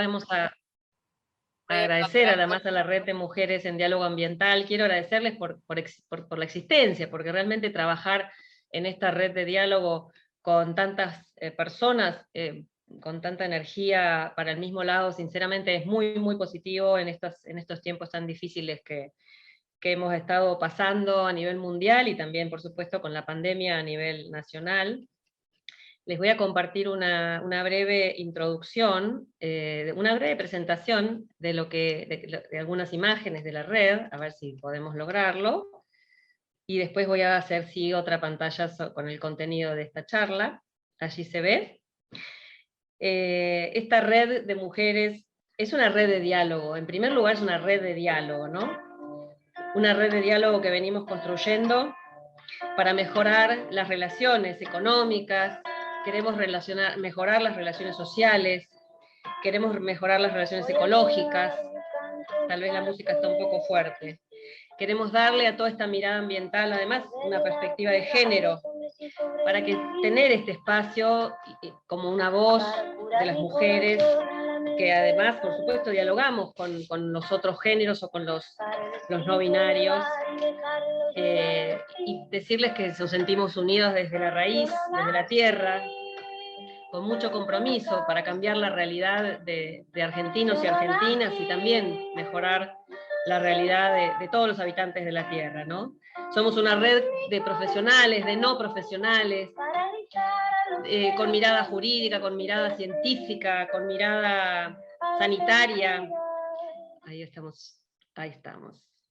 vamos a agradecer además a la Red de Mujeres en Diálogo Ambiental. Quiero agradecerles por la existencia, porque realmente trabajar en esta red de diálogo con tantas personas, con tanta energía para el mismo lado, sinceramente es muy, muy positivo en estos tiempos tan difíciles que hemos estado pasando a nivel mundial y también, por supuesto, con la pandemia a nivel nacional. Les voy a compartir una breve introducción, una breve presentación de algunas imágenes de la red, a ver si podemos lograrlo, y después voy a hacer otra pantalla con el contenido de esta charla. Allí se ve. Esta red de mujeres es una red de diálogo. En primer lugar es una red de diálogo, ¿no? Una red de diálogo que venimos construyendo para mejorar las relaciones económicas, queremos mejorar las relaciones sociales, queremos mejorar las relaciones ecológicas, tal vez la música está un poco fuerte. Queremos darle a toda esta mirada ambiental, además, una perspectiva de género, para que tener este espacio como una voz de las mujeres, que además, por supuesto, dialogamos con los otros géneros o con los no binarios, y decirles que nos sentimos unidos desde la raíz, desde la tierra, con mucho compromiso para cambiar la realidad de argentinos y argentinas y también mejorar la realidad de todos los habitantes de la tierra, ¿no? Somos una red de profesionales, de no profesionales, con mirada jurídica, con mirada científica, con mirada sanitaria. Ahí estamos,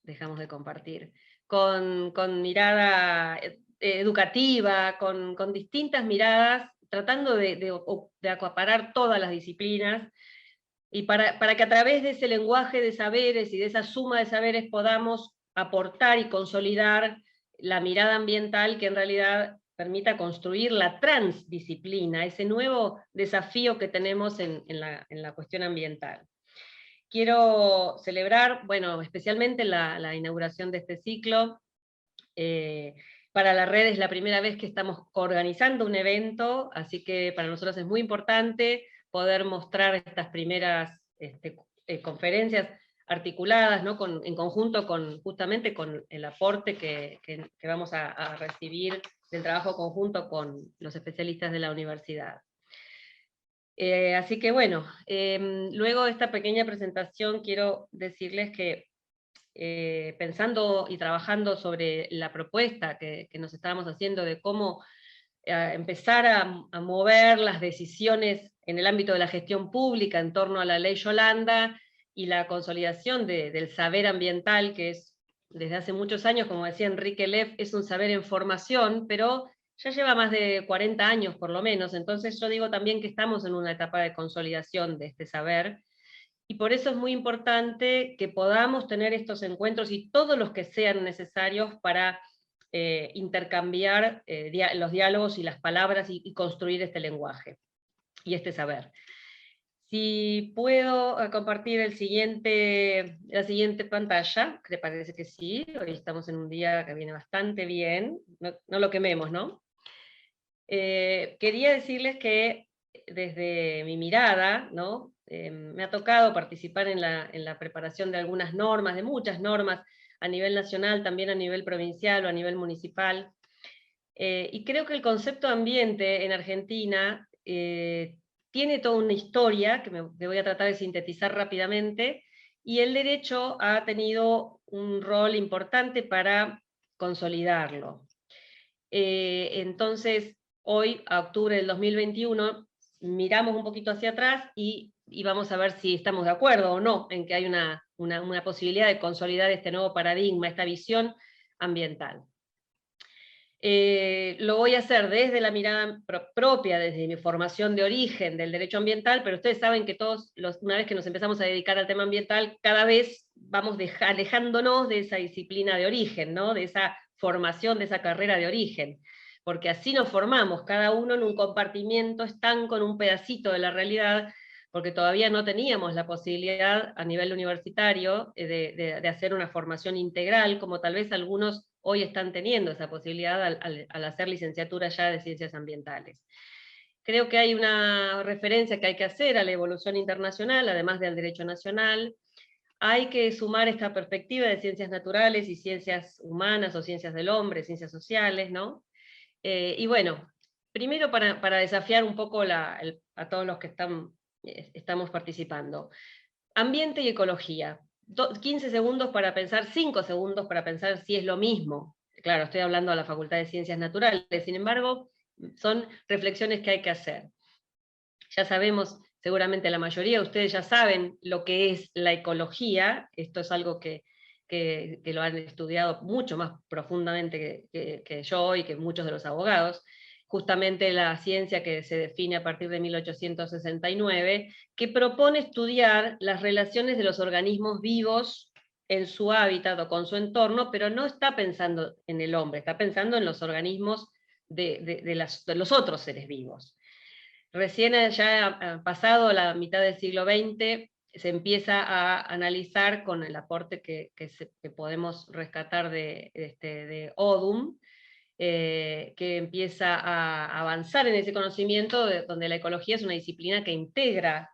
dejamos de compartir. Con mirada educativa, con distintas miradas, tratando de acaparar todas las disciplinas, y para que a través de ese lenguaje de saberes y de esa suma de saberes podamos aportar y consolidar la mirada ambiental que en realidad permita construir la transdisciplina, ese nuevo desafío que tenemos en la cuestión ambiental. Quiero celebrar, bueno, especialmente la inauguración de este ciclo. Para la red es la primera vez que estamos organizando un evento, así que para nosotros es muy importante poder mostrar estas primeras conferencias articuladas, ¿no? En conjunto justamente con el aporte que vamos a recibir del trabajo conjunto con los especialistas de la universidad. Así que bueno, luego de esta pequeña presentación quiero decirles que pensando y trabajando sobre la propuesta que nos estábamos haciendo de cómo empezar a mover las decisiones en el ámbito de la gestión pública en torno a la ley Yolanda y la consolidación del saber ambiental, que es desde hace muchos años, como decía Enrique Leff, es un saber en formación, pero ya lleva más de 40 años por lo menos, entonces yo digo también que estamos en una etapa de consolidación de este saber, y por eso es muy importante que podamos tener estos encuentros y todos los que sean necesarios para intercambiar los diálogos y las palabras y construir este lenguaje y este saber. Si puedo compartir la siguiente pantalla, que parece que sí, hoy estamos en un día que viene bastante bien, no lo quememos, ¿no? Quería decirles que desde mi mirada, ¿no? Me ha tocado participar en la preparación de algunas normas, de muchas normas, a nivel nacional, también a nivel provincial o a nivel municipal, y creo que el concepto ambiente en Argentina tiene toda una historia, que voy a tratar de sintetizar rápidamente, y el derecho ha tenido un rol importante para consolidarlo. Entonces, hoy, a octubre del 2021, miramos un poquito hacia atrás y vamos a ver si estamos de acuerdo o no en que hay una posibilidad de consolidar este nuevo paradigma, esta visión ambiental. Lo voy a hacer desde la mirada propia, desde mi formación de origen del derecho ambiental, pero ustedes saben que una vez que nos empezamos a dedicar al tema ambiental, cada vez vamos alejándonos de esa disciplina de origen, ¿no? De esa formación, de esa carrera de origen, porque así nos formamos, cada uno en un compartimiento estanco, en un pedacito de la realidad, porque todavía no teníamos la posibilidad a nivel universitario de hacer una formación integral, como tal vez algunos hoy están teniendo esa posibilidad al hacer licenciatura ya de ciencias ambientales. Creo que hay una referencia que hay que hacer a la evolución internacional, además del derecho nacional. Hay que sumar esta perspectiva de ciencias naturales y ciencias humanas o ciencias del hombre, ciencias sociales, ¿no? Y bueno, primero para desafiar un poco a todos los que estamos participando. Ambiente y ecología. 15 segundos para pensar, 5 segundos para pensar si es lo mismo. Claro, estoy hablando de la Facultad de Ciencias Naturales, sin embargo, son reflexiones que hay que hacer. Ya sabemos, seguramente la mayoría de ustedes ya saben lo que es la ecología, esto es algo que lo han estudiado mucho más profundamente que yo y que muchos de los abogados, justamente la ciencia que se define a partir de 1869, que propone estudiar las relaciones de los organismos vivos en su hábitat o con su entorno, pero no está pensando en el hombre, está pensando en los organismos de los otros seres vivos. Recién ya pasado la mitad del siglo XX se empieza a analizar con el aporte que podemos rescatar de Odum, que empieza a avanzar en ese conocimiento, donde la ecología es una disciplina que integra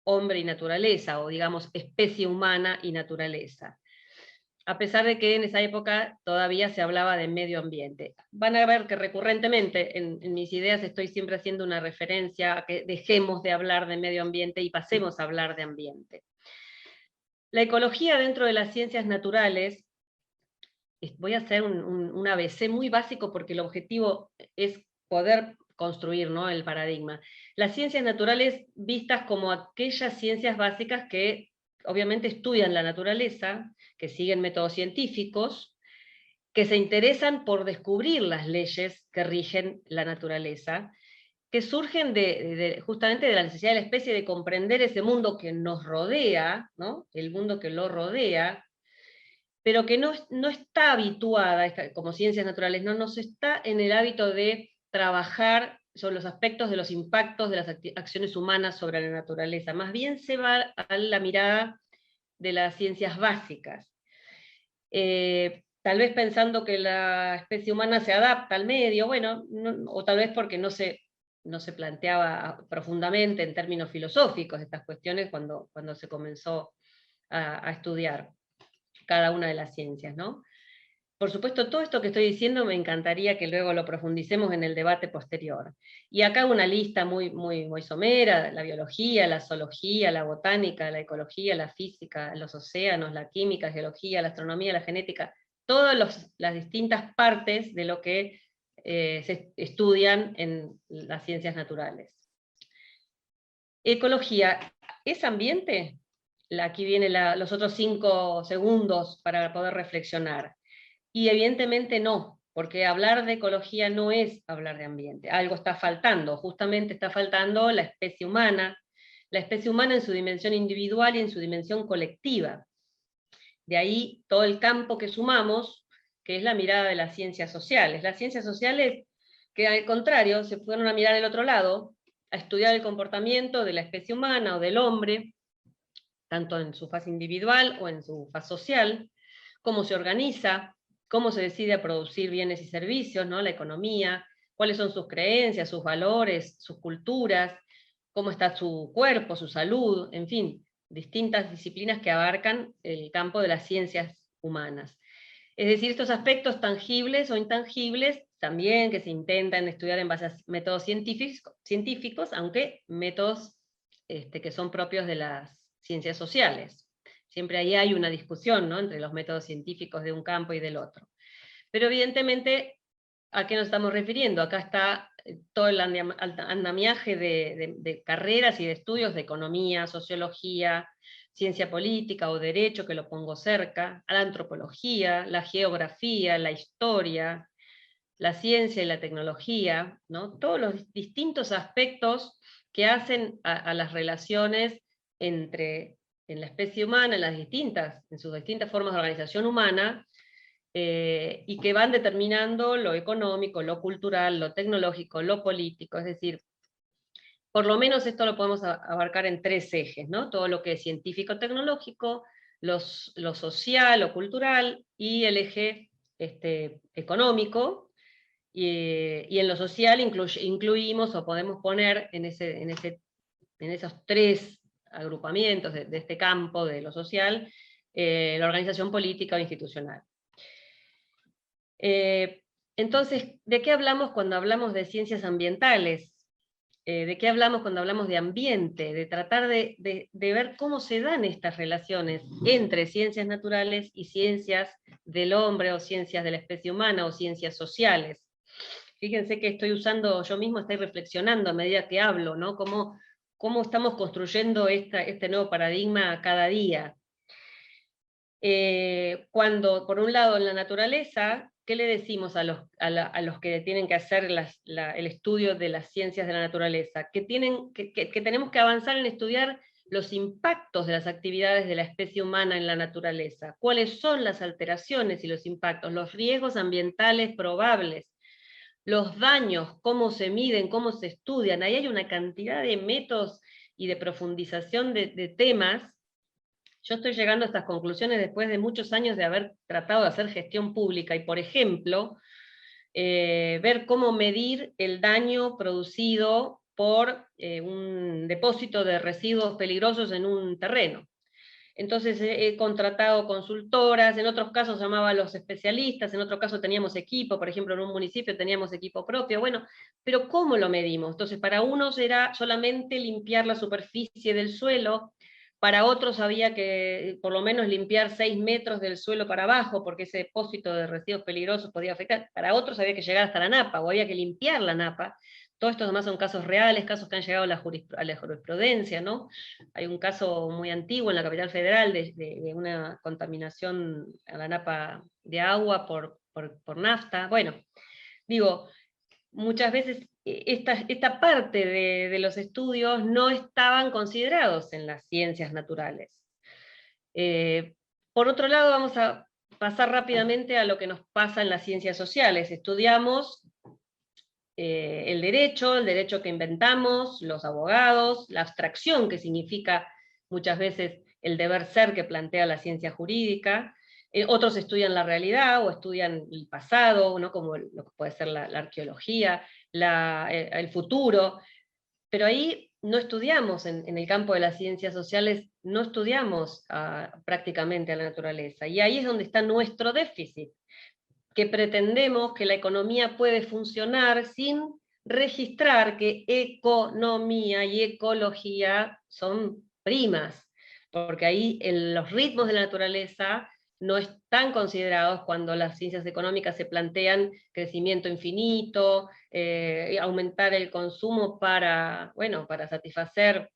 hombre y naturaleza, o digamos especie humana y naturaleza, a pesar de que en esa época todavía se hablaba de medio ambiente. Van a ver que recurrentemente en mis ideas estoy siempre haciendo una referencia a que dejemos de hablar de medio ambiente y pasemos a hablar de ambiente. La ecología dentro de las ciencias naturales, voy a hacer un ABC muy básico porque el objetivo es poder construir, ¿no?, el paradigma. Las ciencias naturales vistas como aquellas ciencias básicas que obviamente estudian la naturaleza, que siguen métodos científicos, que se interesan por descubrir las leyes que rigen la naturaleza, que surgen justamente de la necesidad de la especie de comprender ese mundo que nos rodea, ¿no?, el mundo que lo rodea, pero que no está habituada, como ciencias naturales, no nos está en el hábito de trabajar sobre los aspectos de los impactos de las acciones humanas sobre la naturaleza. Más bien se va a la mirada de las ciencias básicas. Tal vez pensando que la especie humana se adapta al medio, bueno, o tal vez porque no se planteaba profundamente en términos filosóficos estas cuestiones cuando se comenzó a estudiar cada una de las ciencias, ¿no? Por supuesto, todo esto que estoy diciendo me encantaría que luego lo profundicemos en el debate posterior. Y acá una lista muy, muy, muy somera: la biología, la zoología, la botánica, la ecología, la física, los océanos, la química, geología, la astronomía, la genética, todas las distintas partes de lo que se estudian en las ciencias naturales. Ecología, ¿es ambiente? Aquí vienen los otros 5 segundos para poder reflexionar. Y evidentemente no, porque hablar de ecología no es hablar de ambiente. Algo está faltando, justamente está faltando la especie humana en su dimensión individual y en su dimensión colectiva. De ahí todo el campo que sumamos, que es la mirada de las ciencias sociales. Las ciencias sociales, que al contrario, se fueron a mirar el otro lado, a estudiar el comportamiento de la especie humana o del hombre, tanto en su fase individual o en su fase social, cómo se organiza, cómo se decide a producir bienes y servicios, ¿no?, la economía, cuáles son sus creencias, sus valores, sus culturas, cómo está su cuerpo, su salud, en fin, distintas disciplinas que abarcan el campo de las ciencias humanas. Es decir, estos aspectos tangibles o intangibles también que se intentan estudiar en base a métodos científicos, aunque métodos que son propios de las ciencias sociales. Siempre ahí hay una discusión, ¿no?, entre los métodos científicos de un campo y del otro. Pero evidentemente, ¿a qué nos estamos refiriendo? Acá está todo el andamiaje de carreras y de estudios de economía, sociología, ciencia política o derecho, que lo pongo cerca, a la antropología, la geografía, la historia, la ciencia y la tecnología, ¿no?, todos los distintos aspectos que hacen a las relaciones en la especie humana, en sus distintas formas de organización humana, y que van determinando lo económico, lo cultural, lo tecnológico, lo político. Es decir, por lo menos esto lo podemos abarcar en 3 ejes, ¿no?, todo lo que es científico-tecnológico, lo social o cultural, y el eje económico, y en lo social incluimos o podemos poner en esos tres agrupamientos de este campo de lo social, la organización política o institucional. Entonces, ¿de qué hablamos cuando hablamos de ciencias ambientales? ¿De qué hablamos cuando hablamos de ambiente? De tratar de ver cómo se dan estas relaciones entre ciencias naturales y ciencias del hombre, o ciencias de la especie humana, o ciencias sociales. Fíjense que estoy usando, yo mismo estoy reflexionando a medida que hablo, ¿no? Cómo estamos construyendo este nuevo paradigma cada día. Cuando, por un lado, en la naturaleza, ¿qué le decimos a los que tienen que hacer el estudio de las ciencias de la naturaleza? Que tenemos que avanzar en estudiar los impactos de las actividades de la especie humana en la naturaleza. ¿Cuáles son las alteraciones y los impactos? Los riesgos ambientales probables, los daños, cómo se miden, cómo se estudian. Ahí hay una cantidad de métodos y de profundización de temas. Yo estoy llegando a estas conclusiones después de muchos años de haber tratado de hacer gestión pública y, por ejemplo, ver cómo medir el daño producido por un depósito de residuos peligrosos en un terreno. Entonces he contratado consultoras, en otros casos llamaba a los especialistas, en otro caso teníamos equipo, por ejemplo en un municipio teníamos equipo propio, bueno, pero ¿cómo lo medimos? Entonces para unos era solamente limpiar la superficie del suelo, para otros había que por lo menos limpiar 6 metros del suelo para abajo, porque ese depósito de residuos peligrosos podía afectar, para otros había que llegar hasta la napa, o había que limpiar la napa. Todos estos demás son casos reales, casos que han llegado a la jurisprudencia, ¿no? Hay un caso muy antiguo en la capital federal de una contaminación a la napa de agua por nafta. Bueno, digo, muchas veces esta parte de los estudios no estaban considerados en las ciencias naturales. Por otro lado, vamos a pasar rápidamente a lo que nos pasa en las ciencias sociales. Estudiamos el derecho que inventamos, los abogados, la abstracción que significa muchas veces el deber ser que plantea la ciencia jurídica. Otros estudian la realidad o estudian el pasado, ¿no? Como lo que puede ser la arqueología, el futuro, pero ahí no estudiamos, en el campo de las ciencias sociales, no estudiamos prácticamente a la naturaleza, y ahí es donde está nuestro déficit, que pretendemos que la economía puede funcionar sin registrar que economía y ecología son primas, porque ahí los ritmos de la naturaleza no están considerados cuando las ciencias económicas se plantean crecimiento infinito, aumentar el consumo para satisfacer,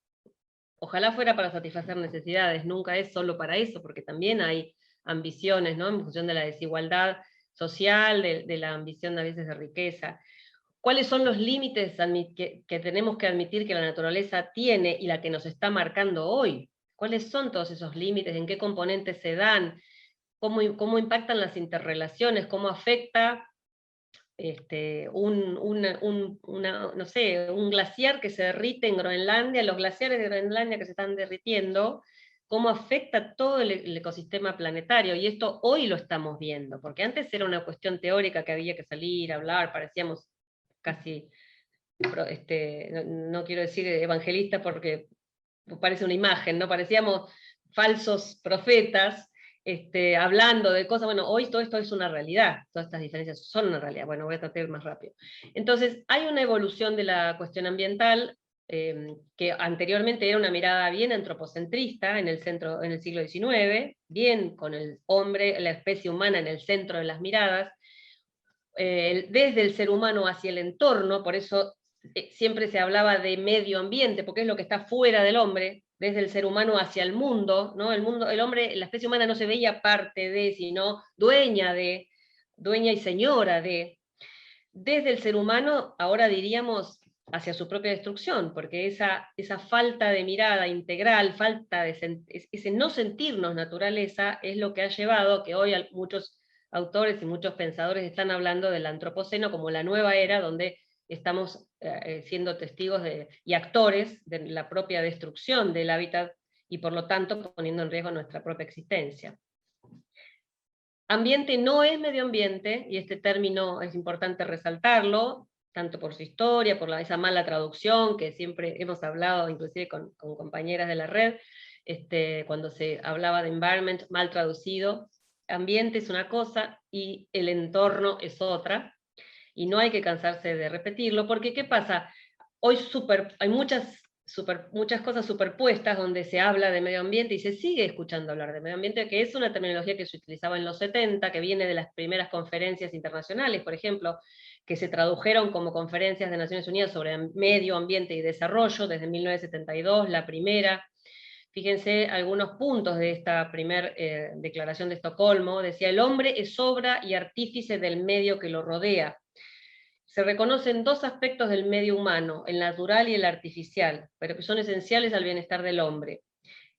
ojalá fuera para satisfacer necesidades, nunca es solo para eso, porque también hay ambiciones, ¿no? En función de la desigualdad social, de la ambición a veces de riqueza. ¿Cuáles son los límites que tenemos que admitir que la naturaleza tiene y la que nos está marcando hoy? ¿Cuáles son todos esos límites? ¿En qué componentes se dan? ¿Cómo impactan las interrelaciones? ¿Cómo afecta no sé, un glaciar que se derrite en Groenlandia, los glaciares de Groenlandia que se están derritiendo? ¿Cómo afecta todo el ecosistema planetario? Y esto hoy lo estamos viendo, porque antes era una cuestión teórica que había que salir a hablar, parecíamos casi, no quiero decir evangelista porque parece una imagen, ¿no? Parecíamos falsos profetas, hablando de cosas. Bueno, hoy todo esto es una realidad, todas estas diferencias son una realidad. Bueno, voy a tratar de ir más rápido. Entonces, hay una evolución de la cuestión ambiental, que anteriormente era una mirada bien antropocentrista en el siglo XIX, bien con el hombre, la especie humana en el centro de las miradas, desde el ser humano hacia el entorno, por eso siempre se hablaba de medio ambiente, porque es lo que está fuera del hombre, desde el ser humano hacia el mundo, ¿no? El hombre, la especie humana no se veía parte de, sino dueña y señora de. Desde el ser humano, ahora diríamos, hacia su propia destrucción, porque esa falta de mirada integral, ese no sentirnos naturaleza, es lo que ha llevado a que hoy muchos autores y muchos pensadores están hablando del antropoceno como la nueva era, donde estamos siendo testigos y actores de la propia destrucción del hábitat, y por lo tanto poniendo en riesgo nuestra propia existencia. Ambiente no es medio ambiente, y este término es importante resaltarlo, tanto por su historia, por esa mala traducción que siempre hemos hablado, inclusive con compañeras de la red, cuando se hablaba de environment, mal traducido. Ambiente es una cosa y el entorno es otra, y no hay que cansarse de repetirlo, porque ¿qué pasa? Hoy hay muchas cosas superpuestas donde se habla de medio ambiente y se sigue escuchando hablar de medio ambiente, que es una terminología que se utilizaba en los 70, que viene de las primeras conferencias internacionales, por ejemplo, que se tradujeron como conferencias de Naciones Unidas sobre medio ambiente y desarrollo, desde 1972, la primera. Fíjense algunos puntos de esta primera declaración de Estocolmo. Decía: el hombre es obra y artífice del medio que lo rodea. Se reconocen dos aspectos del medio humano, el natural y el artificial, pero que son esenciales al bienestar del hombre.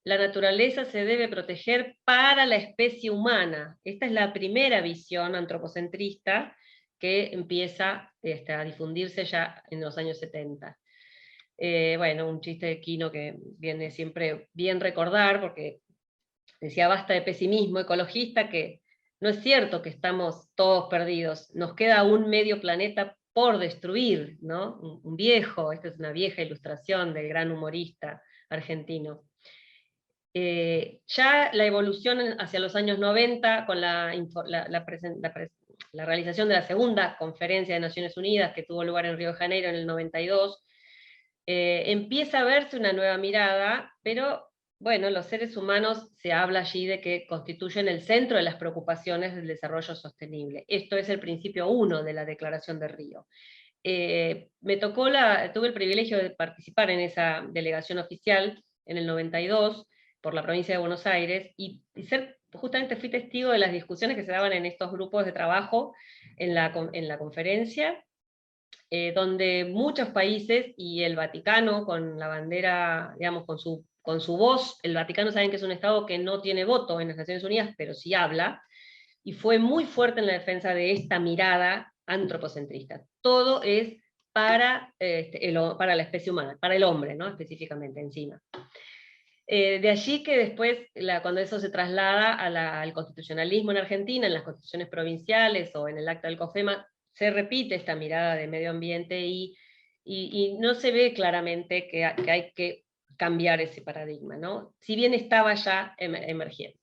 La naturaleza se debe proteger para la especie humana. Esta es la primera visión antropocentrista que empieza a difundirse ya en los años 70. Bueno, un chiste de Quino que viene siempre bien recordar, porque decía: basta de pesimismo ecologista, que no es cierto que estamos todos perdidos, nos queda un medio planeta por destruir, ¿no? Un viejo, esta es una vieja ilustración del gran humorista argentino. Ya la evolución hacia los años 90, con la realización de la segunda conferencia de Naciones Unidas, que tuvo lugar en Río de Janeiro en el 92, empieza a verse una nueva mirada, pero bueno, los seres humanos, se habla allí de que constituyen el centro de las preocupaciones del desarrollo sostenible. Esto es el principio 1 de la Declaración de Río. Tuve el privilegio de participar en esa delegación oficial en el 92 por la provincia de Buenos Aires, y justamente fui testigo de las discusiones que se daban en estos grupos de trabajo en la conferencia, donde muchos países y el Vaticano, con la bandera, digamos, con su voz. El Vaticano, saben que es un Estado que no tiene voto en las Naciones Unidas, pero sí habla, y fue muy fuerte en la defensa de esta mirada antropocentrista. Todo es para la especie humana, para el hombre, ¿no? Específicamente, encima. De allí que después, cuando eso se traslada al constitucionalismo en Argentina, en las constituciones provinciales o en el acta del COFEMA, se repite esta mirada de medio ambiente, y no se ve claramente que hay que cambiar ese paradigma, ¿no? Si bien estaba ya emergiendo.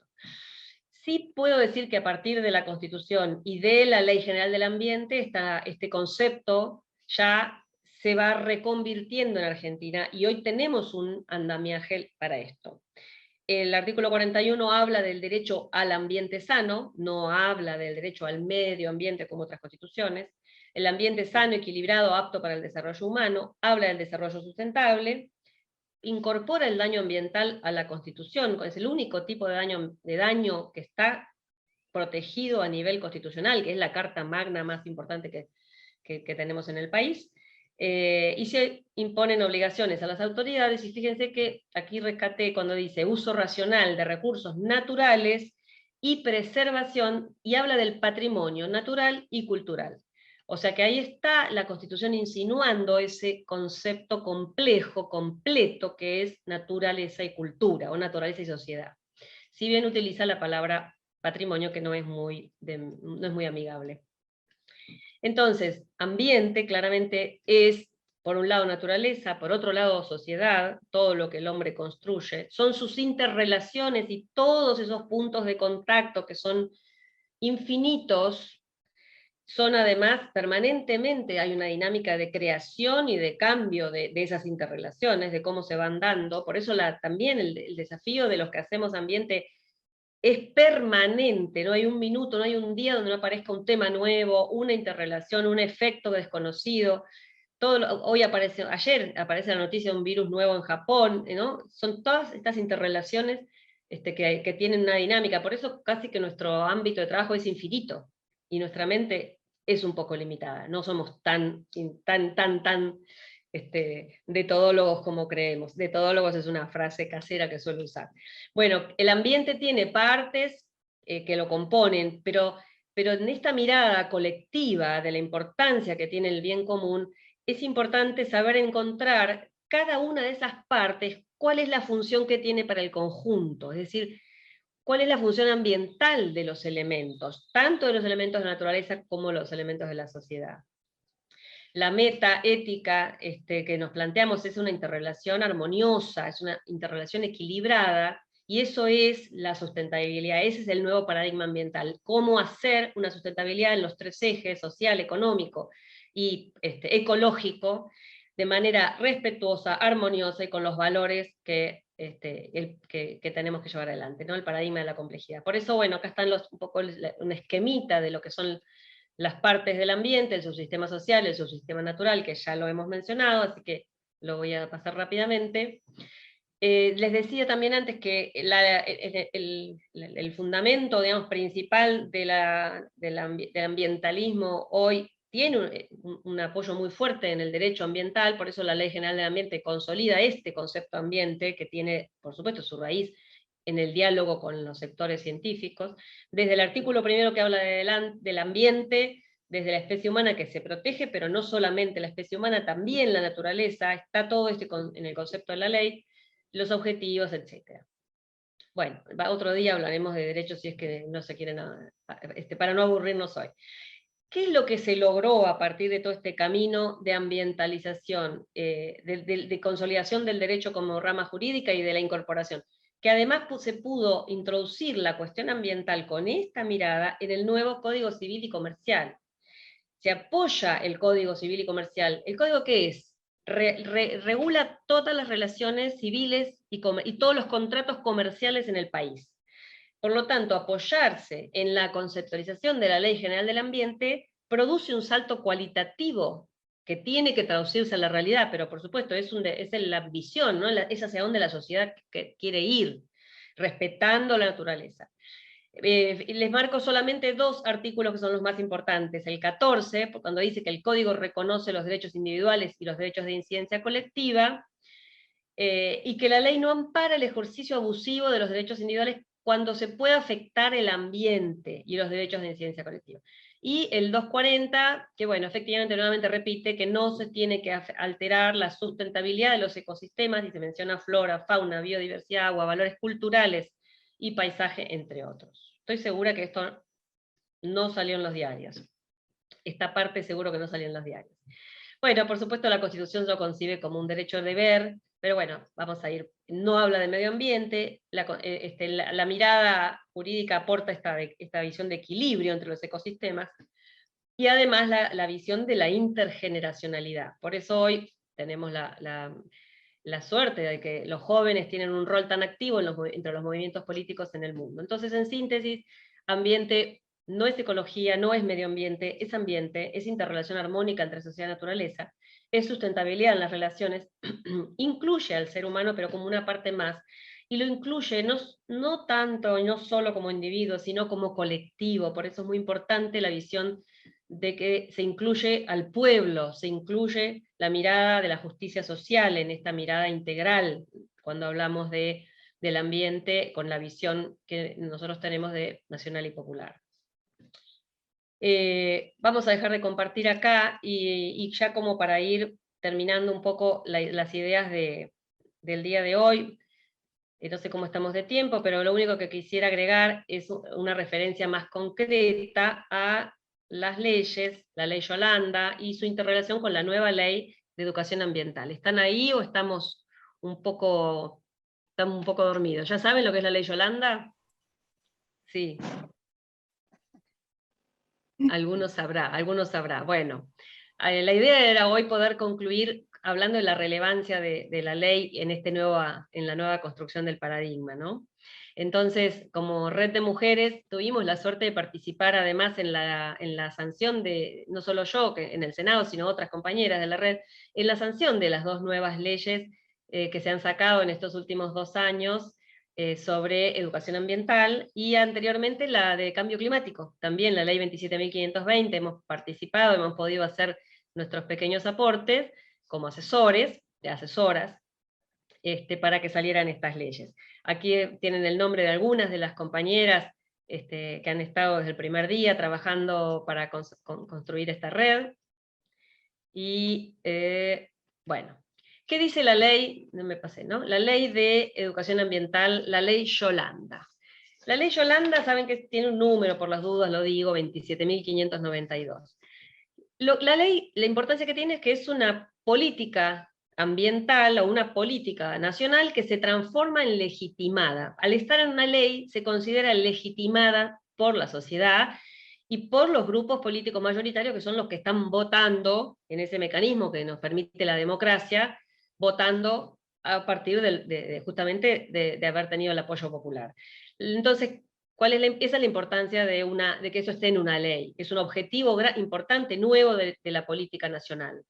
Sí puedo decir que a partir de la Constitución y de la Ley General del Ambiente, este concepto ya se va reconvirtiendo en Argentina, y hoy tenemos un andamiaje para esto. El artículo 41 habla del derecho al ambiente sano, no habla del derecho al medio ambiente como otras constituciones. El ambiente sano, equilibrado, apto para el desarrollo humano, habla del desarrollo sustentable, incorpora el daño ambiental a la Constitución. Es el único tipo de daño que está protegido a nivel constitucional, que es la Carta Magna más importante que tenemos en el país. Y se imponen obligaciones a las autoridades, y fíjense que aquí rescaté cuando dice uso racional de recursos naturales y preservación, y habla del patrimonio natural y cultural. O sea que ahí está la Constitución insinuando ese concepto complejo, completo, que es naturaleza y cultura, o naturaleza y sociedad. Si bien utiliza la palabra patrimonio, que no es muy amigable. Entonces, ambiente claramente es, por un lado, naturaleza, por otro lado, sociedad, todo lo que el hombre construye, son sus interrelaciones y todos esos puntos de contacto que son infinitos. Son además permanentemente, hay una dinámica de creación y de cambio de esas interrelaciones, de cómo se van dando. Por eso también el desafío de los que hacemos ambiente es permanente, no hay un minuto, no hay un día donde no aparezca un tema nuevo, una interrelación, un efecto desconocido. Ayer aparece la noticia de un virus nuevo en Japón, ¿no? Son todas estas interrelaciones que tienen una dinámica. Por eso casi que nuestro ámbito de trabajo es infinito, y nuestra mente es un poco limitada, no somos tan de todólogos como creemos. De todólogos es una frase casera que suelo usar. Bueno, el ambiente tiene partes que lo componen, pero en esta mirada colectiva de la importancia que tiene el bien común, es importante saber encontrar cada una de esas partes, cuál es la función que tiene para el conjunto. Es decir, cuál es la función ambiental de los elementos, tanto de los elementos de la naturaleza como los elementos de la sociedad. La metaética que nos planteamos es una interrelación armoniosa, es una interrelación equilibrada, y eso es la sustentabilidad, ese es el nuevo paradigma ambiental. Cómo hacer una sustentabilidad en los tres ejes, social, económico y ecológico, de manera respetuosa, armoniosa y con los valores que tenemos que llevar adelante, ¿no? El paradigma de la complejidad. Por eso, bueno, acá están un poco una esquemita de lo que son las partes del ambiente, el subsistema social, el subsistema natural, que ya lo hemos mencionado, así que lo voy a pasar rápidamente. Les decía también antes que el fundamento, digamos, principal del ambientalismo hoy tiene un apoyo muy fuerte en el derecho ambiental, por eso la Ley General del Ambiente consolida este concepto ambiente, que tiene, por supuesto, su raíz en el diálogo con los sectores científicos, desde el artículo primero que habla del ambiente, desde la especie humana que se protege, pero no solamente la especie humana, también la naturaleza, está todo en el concepto de la ley, los objetivos, etc. Bueno, otro día hablaremos de derechos si es que no se quieren, para no aburrirnos hoy. ¿Qué es lo que se logró a partir de todo este camino de ambientalización, de consolidación del derecho como rama jurídica y de la incorporación? Que además se pudo introducir la cuestión ambiental con esta mirada en el nuevo Código Civil y Comercial. Se apoya el Código Civil y Comercial. ¿El código qué es? Regula todas las relaciones civiles y todos los contratos comerciales en el país. Por lo tanto, apoyarse en la conceptualización de la Ley General del Ambiente produce un salto cualitativo que tiene que traducirse a la realidad, pero por supuesto es la visión, ¿no? Es hacia donde la sociedad quiere ir, respetando la naturaleza. Les marco solamente dos artículos que son los más importantes. El 14, cuando dice que el Código reconoce los derechos individuales y los derechos de incidencia colectiva, y que la ley no ampara el ejercicio abusivo de los derechos individuales cuando se pueda afectar el ambiente y los derechos de incidencia colectiva. Y el 240, que bueno, efectivamente nuevamente repite que no se tiene que alterar la sustentabilidad de los ecosistemas, y se menciona flora, fauna, biodiversidad, agua, valores culturales y paisaje, entre otros. Estoy segura que esto no salió en los diarios. Esta parte seguro que no salió en los diarios. Bueno, por supuesto la Constitución lo concibe como un derecho deber, pero bueno, vamos a ir, no habla de medio ambiente, la mirada jurídica aporta esta visión de equilibrio entre los ecosistemas, y además la visión de la intergeneracionalidad. Por eso hoy tenemos la suerte de que los jóvenes tienen un rol tan activo entre los movimientos políticos en el mundo. Entonces, en síntesis, ambiente no es ecología, no es medio ambiente, es interrelación armónica entre sociedad y naturaleza, es sustentabilidad en las relaciones, incluye al ser humano, pero como una parte más, y lo incluye no tanto y no solo como individuo, sino como colectivo. Por eso es muy importante la visión de que se incluye al pueblo, se incluye la mirada de la justicia social en esta mirada integral, cuando hablamos del ambiente con la visión que nosotros tenemos de nacional y popular. Vamos a dejar de compartir acá, y ya como para ir terminando un poco las ideas del día de hoy, no sé cómo estamos de tiempo, pero lo único que quisiera agregar es una referencia más concreta a las leyes, la ley Yolanda, y su interrelación con la nueva ley de educación ambiental. ¿Están ahí o estamos un poco dormidos? ¿Ya saben lo que es la ley Yolanda? Sí. Algunos sabrá. Bueno, la idea era hoy poder concluir hablando de la relevancia de la ley en la nueva construcción del paradigma, ¿no? Entonces, como Red de Mujeres, tuvimos la suerte de participar además en la sanción no solo yo, que en el Senado, sino otras compañeras de la red, en la sanción de las dos nuevas leyes que se han sacado en estos últimos 2 años, sobre educación ambiental, y anteriormente la de cambio climático, también la ley 27.520, hemos participado, hemos podido hacer nuestros pequeños aportes como asesores, de asesoras, para que salieran estas leyes. Aquí tienen el nombre de algunas de las compañeras que han estado desde el primer día trabajando para construir esta red, y bueno, ¿qué dice la ley? No me pasé, ¿no? La ley de educación ambiental, la ley Yolanda. La ley Yolanda, saben que tiene un número, por las dudas lo digo, 27.592. La ley, la importancia que tiene es que es una política ambiental o una política nacional que se transforma en legitimada. Al estar en una ley se considera legitimada por la sociedad y por los grupos políticos mayoritarios, que son los que están votando en ese mecanismo que nos permite la democracia, votando a partir justamente de haber tenido el apoyo popular. Entonces, esa es la importancia de que eso esté en una ley? Es un objetivo importante, nuevo de la política nacional.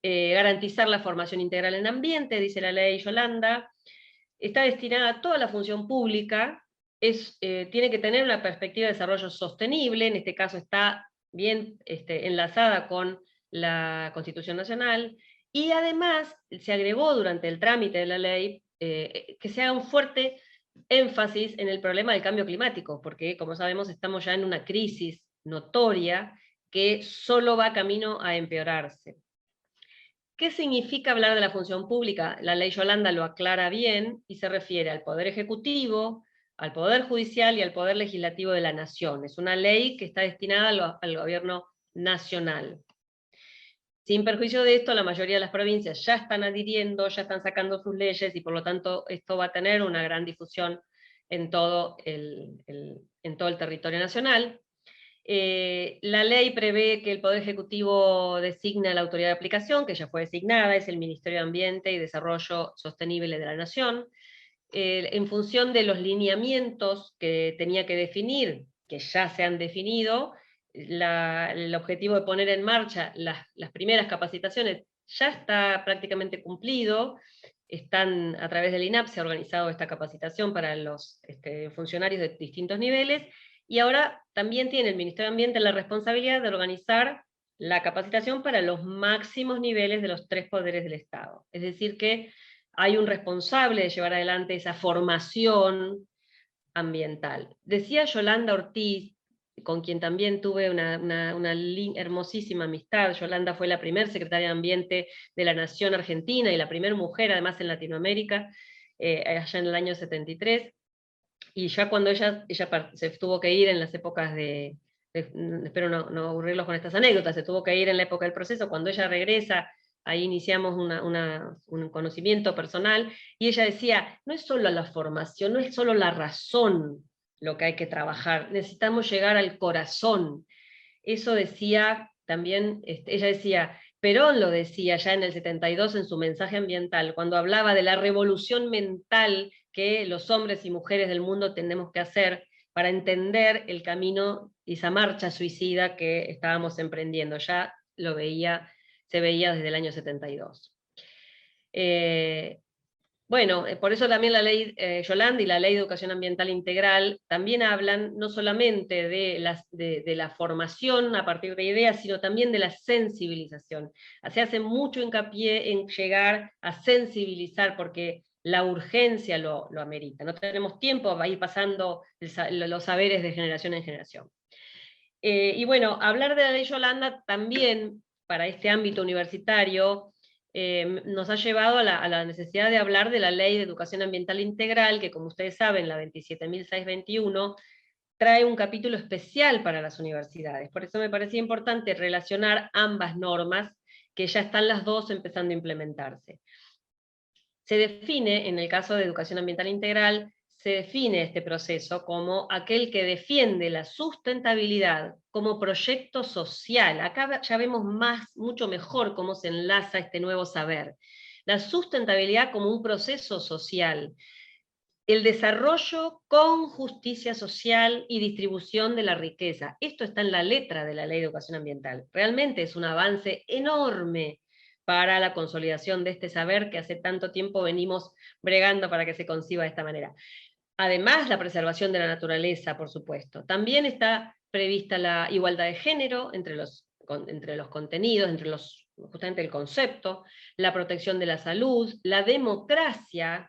Garantizar la formación integral en ambiente, dice la ley Yolanda, está destinada a toda la función pública, tiene que tener una perspectiva de desarrollo sostenible, en este caso está bien enlazada con la Constitución Nacional, y además se agregó durante el trámite de la ley que se haga un fuerte énfasis en el problema del cambio climático, porque como sabemos estamos ya en una crisis notoria que solo va camino a empeorarse. ¿Qué significa hablar de la función pública? La ley Yolanda lo aclara bien y se refiere al Poder Ejecutivo, al Poder Judicial y al Poder Legislativo de la Nación. Es una ley que está destinada al gobierno nacional. Sin perjuicio de esto, la mayoría de las provincias ya están adhiriendo, ya están sacando sus leyes, y por lo tanto esto va a tener una gran difusión en todo el territorio nacional. La ley prevé que el Poder Ejecutivo designa la autoridad de aplicación, que ya fue designada, es el Ministerio de Ambiente y Desarrollo Sostenible de la Nación, en función de los lineamientos que tenía que definir, que ya se han definido. El objetivo de poner en marcha las primeras capacitaciones ya está prácticamente cumplido. A través del INAP se ha organizado esta capacitación para los funcionarios de distintos niveles, y ahora también tiene el Ministerio de Ambiente la responsabilidad de organizar la capacitación para los máximos niveles de los 3 poderes del Estado. Es decir que hay un responsable de llevar adelante esa formación ambiental. Decía Yolanda Ortiz, con quien también tuve una hermosísima amistad. Yolanda fue la primera secretaria de Ambiente de la Nación Argentina y la primera mujer, además, en Latinoamérica, allá en el año 73. Y ya cuando ella se tuvo que ir en las épocas espero no aburrirlos con estas anécdotas, se tuvo que ir en la época del proceso, cuando ella regresa, ahí iniciamos un conocimiento personal, y ella decía, no es solo la formación, no es solo la razón lo que hay que trabajar, necesitamos llegar al corazón. Eso decía también, ella decía, Perón lo decía ya en el 72 en su mensaje ambiental, cuando hablaba de la revolución mental que los hombres y mujeres del mundo tenemos que hacer para entender el camino y esa marcha suicida que estábamos emprendiendo. Ya se veía desde el año 72. Bueno, por eso también la ley Yolanda y la ley de educación ambiental integral también hablan no solamente de la formación a partir de ideas, sino también de la sensibilización. Se hace mucho hincapié en llegar a sensibilizar, porque la urgencia lo amerita. No tenemos tiempo, va a ir pasando los saberes de generación en generación. Y bueno, hablar de la ley Yolanda también, para este ámbito universitario, nos ha llevado a la necesidad de hablar de la Ley de Educación Ambiental Integral, que como ustedes saben, la 27.621, trae un capítulo especial para las universidades. Por eso me parecía importante relacionar ambas normas, que ya están las dos empezando a implementarse. Se define, en el caso de Educación Ambiental Integral, se define este proceso como aquel que defiende la sustentabilidad como proyecto social. Acá ya vemos mucho mejor cómo se enlaza este nuevo saber. La sustentabilidad como un proceso social. El desarrollo con justicia social y distribución de la riqueza. Esto está en la letra de la Ley de Educación Ambiental. Realmente es un avance enorme para la consolidación de este saber que hace tanto tiempo venimos bregando para que se conciba de esta manera. Además, la preservación de la naturaleza, por supuesto. También está prevista la igualdad de género entre los contenidos, justamente el concepto, la protección de la salud, la democracia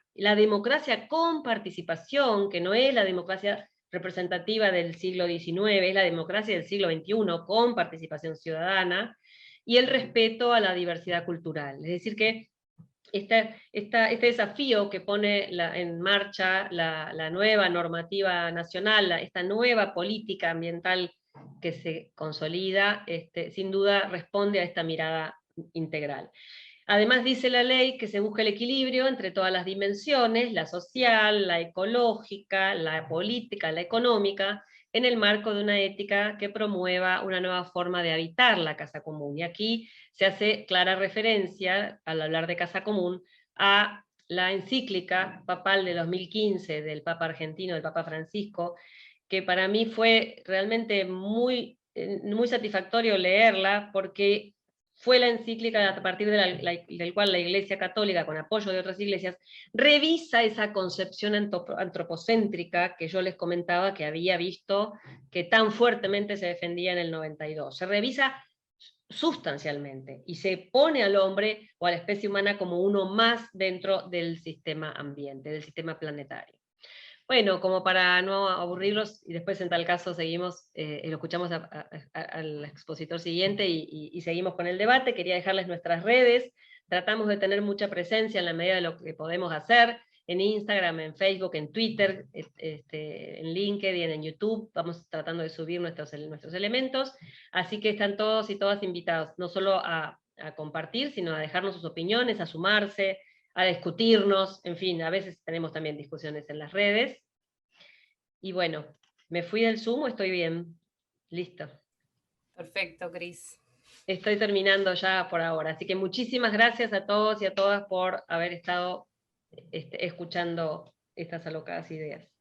con participación, que no es la democracia representativa del siglo XIX, es la democracia del siglo XXI con participación ciudadana, y el respeto a la diversidad cultural. Es decir que este desafío que pone en marcha la nueva normativa nacional, esta nueva política ambiental que se consolida, sin duda responde a esta mirada integral. Además dice la ley que se busca el equilibrio entre todas las dimensiones, la social, la ecológica, la política, la económica, en el marco de una ética que promueva una nueva forma de habitar la casa común. Y aquí se hace clara referencia, al hablar de casa común, a la encíclica papal de 2015 del Papa argentino, del Papa Francisco, que para mí fue realmente muy satisfactorio leerla, porque fue la encíclica a partir del cual la Iglesia Católica, con apoyo de otras iglesias, revisa esa concepción antropocéntrica que yo les comentaba que había visto que tan fuertemente se defendía en el 92. Se revisa sustancialmente y se pone al hombre o a la especie humana como uno más dentro del sistema ambiente, del sistema planetario. Bueno, como para no aburrirlos, y después en tal caso seguimos, lo escuchamos al expositor siguiente y seguimos con el debate, quería dejarles nuestras redes, tratamos de tener mucha presencia en la medida de lo que podemos hacer, en Instagram, en Facebook, en Twitter, en LinkedIn, en YouTube, vamos tratando de subir nuestros elementos, así que están todos y todas invitados, no solo a compartir, sino a dejarnos sus opiniones, a sumarse, a discutirnos, en fin, a veces tenemos también discusiones en las redes. Y bueno, me fui del Zoom o estoy bien. Listo. Perfecto, Cris. Estoy terminando ya por ahora. Así que muchísimas gracias a todos y a todas por haber estado escuchando estas alocadas ideas.